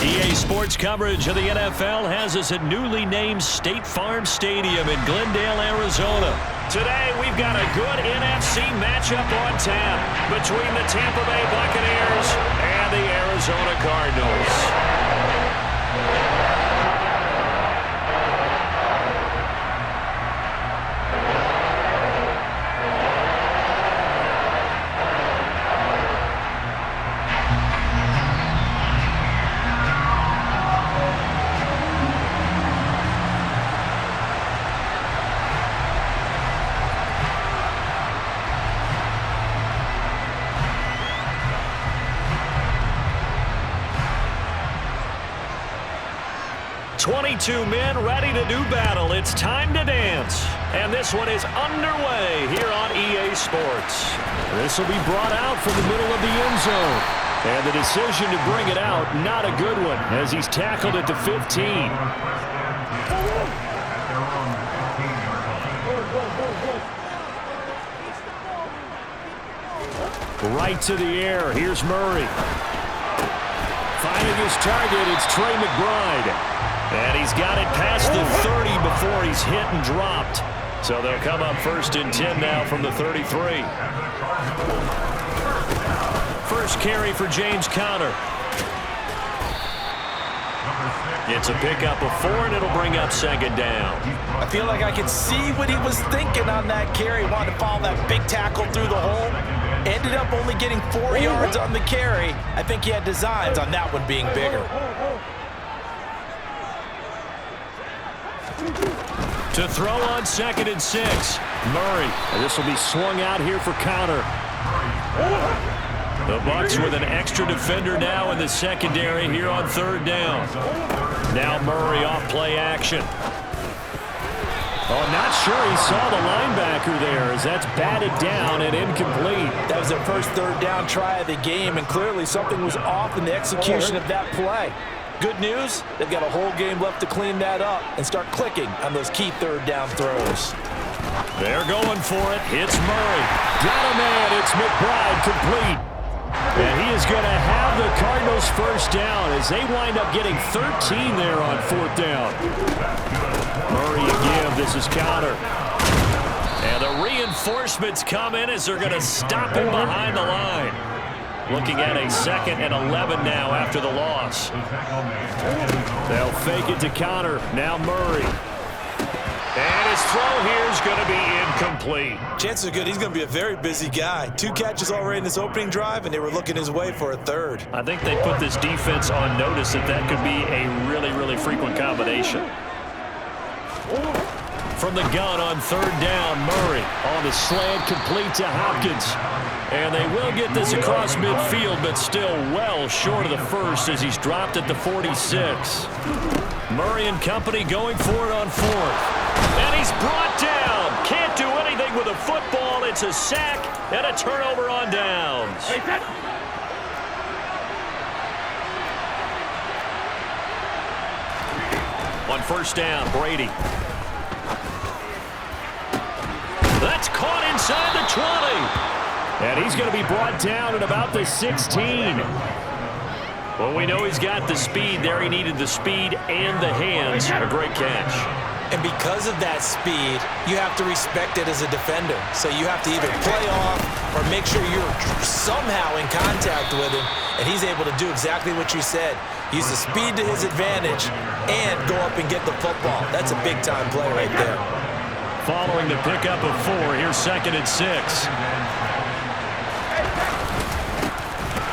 EA Sports coverage of the NFL has us at newly named State Farm Stadium in Glendale, Arizona. Today, we've got a good NFC matchup on tap between the Tampa Bay Buccaneers and the Arizona Cardinals. Two men ready to do battle. It's time to dance. And this one is underway here on EA Sports. This will be brought out from the middle of the end zone. And the decision to bring it out, not a good one, as he's tackled at the 15. Right to the air. Here's Murray. Finding his target, it's Trey McBride. And he's got it past the 30 before he's hit and dropped. So they'll come up 1st and 10 now from the 33. First carry for James Conner. It's a pickup of 4, and it'll bring up 2nd down. I feel like I could see what he was thinking on that carry. Wanted to follow that big tackle through the hole. Ended up only getting 4 yards on the carry. I think he had designs on that one being bigger. To throw on 2nd and 6. Murray. And this will be swung out here for Conner. The Bucs with an extra defender now in the secondary here on 3rd down. Now Murray off play action. Oh, not sure he saw the linebacker there as that's batted down and incomplete. That was their first 3rd down try of the game, and clearly something was off in the execution of that play. Good news, they've got a whole game left to clean that up and start clicking on those key 3rd down throws. They're going for it. It's Murray. Got a man. It's McBride complete. And he is going to have the Cardinals 1st down as they wind up getting 13 there on 4th down. Murray again. This is Conner. And the reinforcements come in as they're going to stop him behind the line. Looking at a 2nd and 11 now after the loss. They'll fake it to Conner. Now Murray. And his throw here is going to be incomplete. Chances are good he's going to be a very busy guy. 2 catches already in this opening drive, and they were looking his way for a 3rd. I think they put this defense on notice that could be a really, really frequent combination. From the gun on 3rd down, Murray on the slant, complete to Hopkins. And they will get this across midfield, but still well short of the 1st as he's dropped at the 46. Murray and company going for it on 4th. And he's brought down. Can't do anything with a football. It's a sack and a turnover on downs. On 1st down, Brady. That's caught inside the 20. And he's going to be brought down at about the 16. Well, we know he's got the speed there. He needed the speed and the hands. A great catch. And because of that speed, you have to respect it as a defender. So you have to either play off or make sure you're somehow in contact with him. And he's able to do exactly what you said. Use the speed to his advantage and go up and get the football. That's a big-time play right there. Following the pickup of 4, here's 2nd and 6.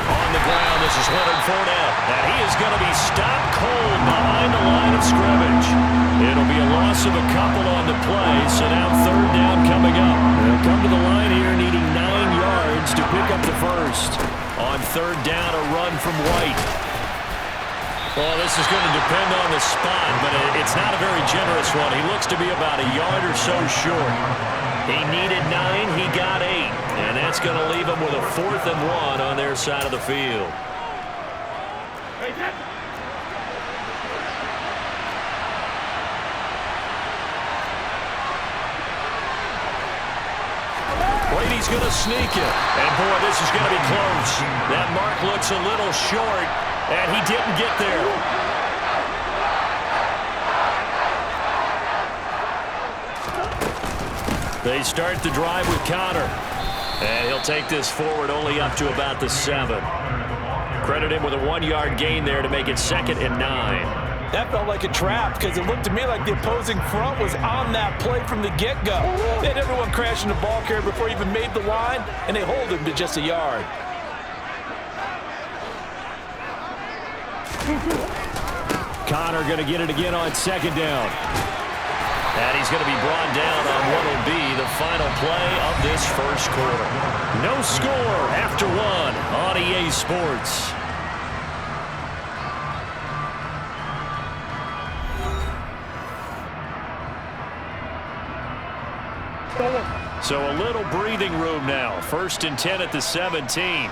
On the ground, this is Leonard Fournette. And he is going to be stopped cold behind the line of scrimmage. It'll be a loss of a couple on the play, so now 3rd down coming up. They'll come to the line here needing 9 yards to pick up the 1st. On 3rd down, a run from White. Well, this is going to depend on the spot, but it's not a very generous one. He looks to be about a yard or so short. He needed 9, he got 8. And that's going to leave him with a 4th and 1 on their side of the field. Brady's going to sneak it. And, boy, this is going to be close. That mark looks a little short. And he didn't get there. They start the drive with Connor. And he'll take this forward only up to about the 7. Credit him with a 1-yard gain there to make it 2nd and 9. That felt like a trap because it looked to me like the opposing front was on that play from the get-go. They had everyone crashing the ball carrier before he even made the line, and they hold him to just a yard. Connor going to get it again on 2nd down. And he's going to be brought down on what will be the final play of this first quarter. No score after 1 on EA Sports. So a little breathing room now. 1st and 10 at the 17.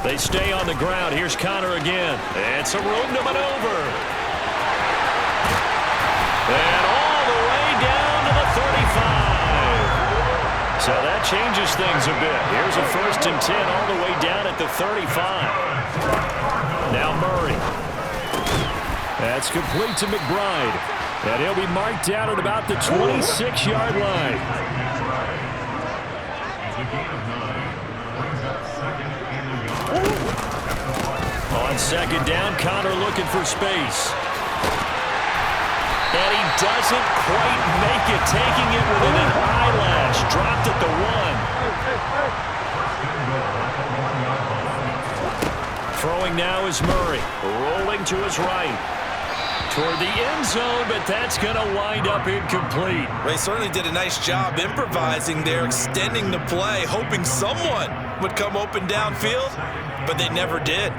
They stay on the ground. Here's Connor again. And some room to maneuver. And all the way down to the 35. So that changes things a bit. Here's a 1st and 10 all the way down at the 35. Now Murray. That's complete to McBride. And he'll be marked down at about the 26-yard line. On 2nd down, Connor looking for space. And he doesn't quite make it, taking it within an eyelash. Dropped at the 1. Throwing now is Murray. Rolling to his right. Toward the end zone, but that's going to wind up incomplete. They certainly did a nice job improvising there, extending the play, hoping someone would come open downfield, but they never did.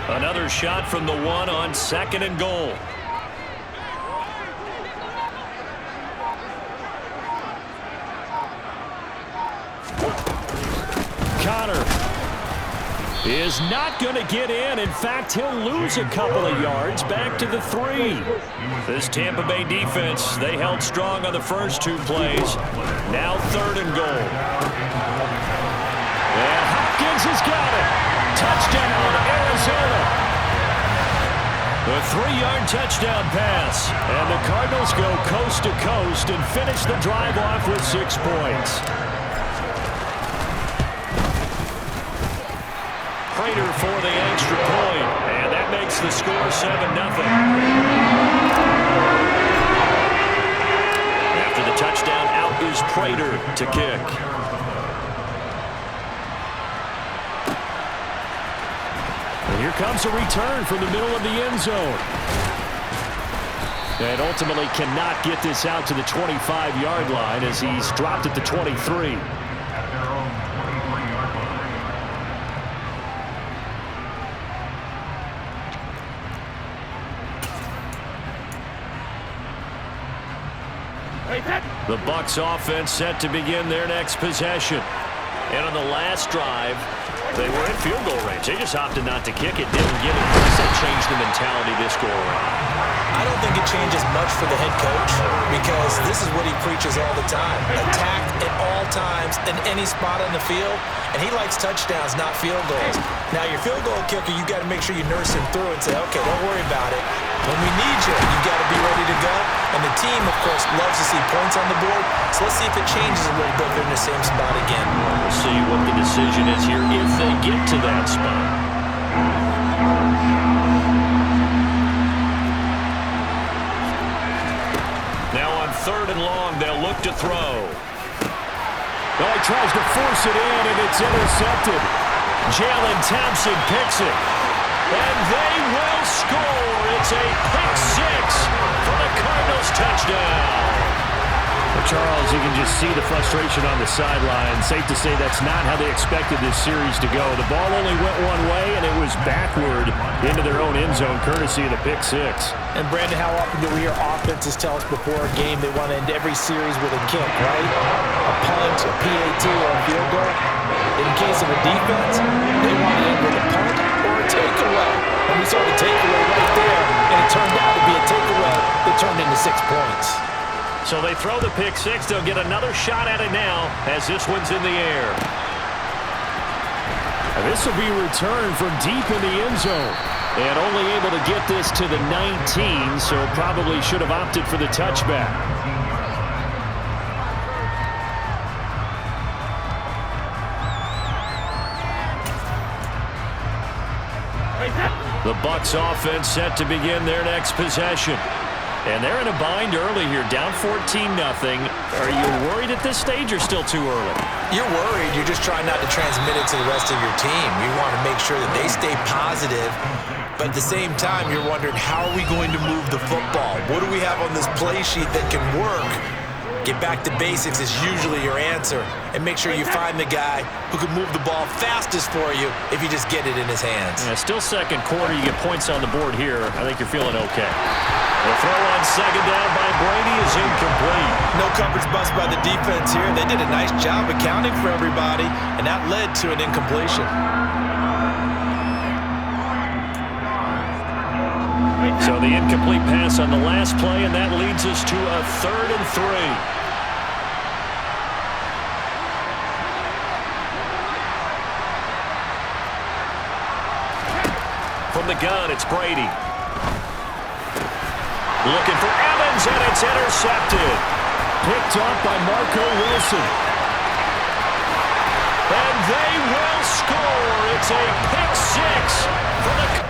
Another shot from the 1 on 2nd and goal. Connor is not going to get in. In fact, he'll lose a couple of yards back to the 3. This Tampa Bay defense, they held strong on the first 2 plays. Now 3rd and goal. And Hopkins has got it. Touchdown, Arizona. The 3-yard touchdown pass. And the Cardinals go coast to coast and finish the drive off with 6 points. Prater for the extra point. And that makes the score 7-0. After the touchdown, out is Prater to kick. Here comes a return from the middle of the end zone. And ultimately cannot get this out to the 25-yard line as he's dropped at the 23. The Bucs offense set to begin their next possession. And on the last drive, they were in field goal range. They just opted not to kick it, didn't get it. Does that change the mentality this go around? I don't think it changes much for the head coach because this is what he preaches all the time. Attack at all times in any spot on the field, and he likes touchdowns, not field goals. Now, your field goal kicker, you got to make sure you nurse him through and say, okay, don't worry about it. When we need you, you got to be ready to go. And the team, of course, loves to see points on the board. So let's see if it changes a little bit. They're in the same spot again. We'll see what the decision is here if they get to that spot. Now on 3rd and long, they'll look to throw. Oh, he tries to force it in, and it's intercepted. Jalen Thompson picks it. And they will score. It's a pick 6 for the Cardinals touchdown. The Charles, you can just see the frustration on the sideline. Safe to say that's not how they expected this series to go. The ball only went one way, and it was backward into their own end zone, courtesy of the pick six. And, Brandon, how often do we hear offenses tell us before a game they want to end every series with a kick, right? A punt, a PAT, or a field goal. In case of a defense, they want to end with a punt or a takeaway. And we saw the takeaway right there, and it turned out to be a takeaway that turned into 6 points. So they throw the pick six. They'll get another shot at it now as this one's in the air. And this will be returned from deep in the end zone. And only able to get this to the 19, so probably should have opted for the touchback. The Bucs offense set to begin their next possession. And they're in a bind early here, down 14-0. Are you worried at this stage or still too early? You're worried. You're just trying not to transmit it to the rest of your team. You want to make sure that they stay positive. But at the same time, you're wondering, how are we going to move the football? What do we have on this play sheet that can work? Get back to basics is usually your answer. And make sure you find the guy who can move the ball fastest for you if you just get it in his hands. Yeah, still second quarter. You get points on the board here. I think you're feeling okay. The throw on second down by Brady is incomplete. No coverage bust by the defense here. They did a nice job accounting for everybody, and that led to an incompletion. So the incomplete pass on the last play, and that leads us to a 3rd and 3. From the gun, it's Brady. Looking for Evans, and it's intercepted. Picked up by Marco Wilson. And they will score. It's a pick six for the